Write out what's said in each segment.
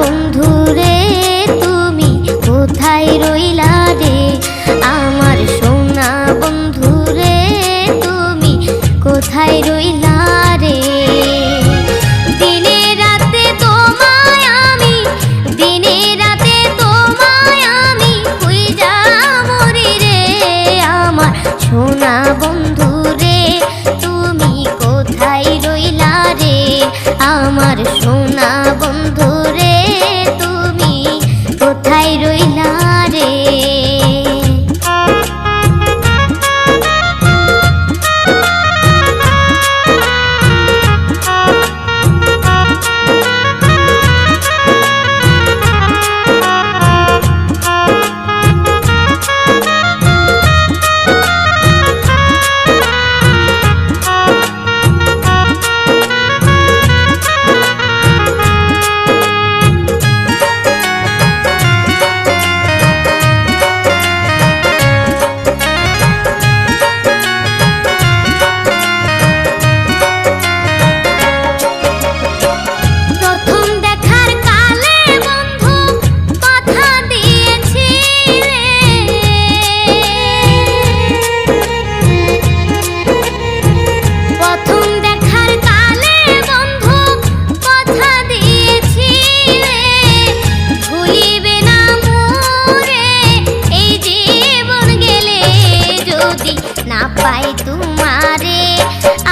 বন্ধু রে তুমি কোথায় রইলা রে, আমার সোনা বন্ধু রে তুমি কোথায় রইলা রে। দিনে রাতে তোমায় আমি, দিনে রাতে তোমায় আমি খুঁজা মরি রে, আমার সোনা বন্ধু রে তুমি কোথায় রইলা রে, আমার সোনা বন্ধু রে তুমি কোথায় রইলা রে। পাই তোমারে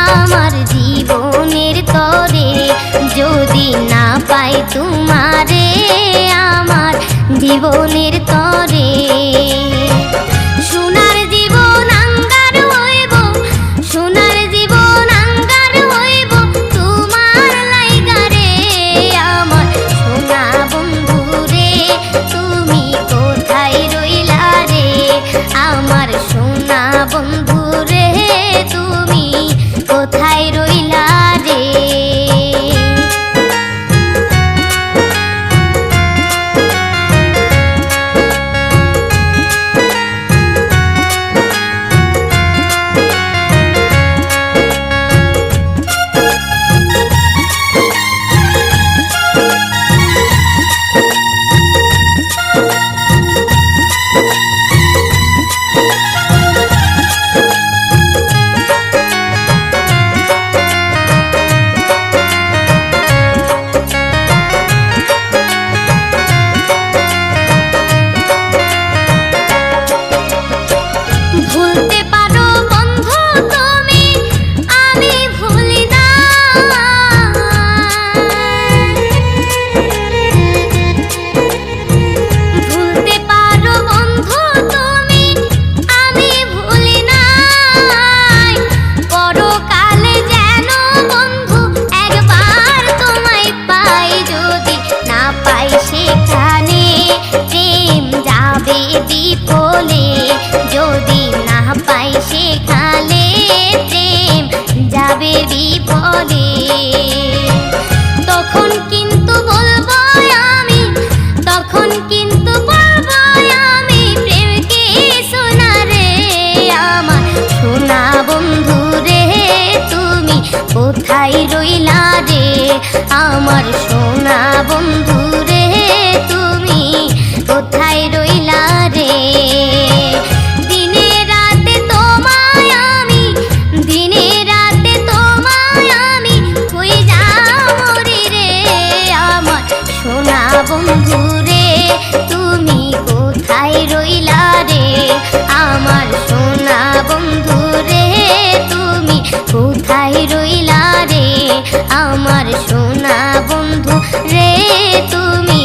আমার জীবনের তরে, যদি না পাই তোমারে আমার জীবনের তরে, সোনার জীবন আঙ্গার হইব, সোনার জীবন আঙ্গার হইব তোমার লাইগা রে, আমার সোনা বন্ধু রে তুমি কোথায় রইলা রে, আমার সোনা বন্ধু তুমি কোথায় রইলা রে। বিফলে যদি না পাই সেখানে প্রেম যাবে বিফলে, তখন কিন্তু বলবো আমি, তখন কিন্তু বলবো আমি প্রেমকে সোনা রে, আমার সোনা বন্ধু রে তুমি কোথায় রইলা রে, আমার সোনা বন্ধু রে তুমি কোথায় রইলা রে। দিনে রাতে তোমায় আমি, দিনে রাতে তোমায় আমি খুঁজা মরি রে, আমার সোনা বন্ধু রে তুমি কোথায় রইলা রে, আমার সোনা বন্ধু রে তুমি কোথায় রইলা রে, আমার সোনা বন্ধু রে তুমি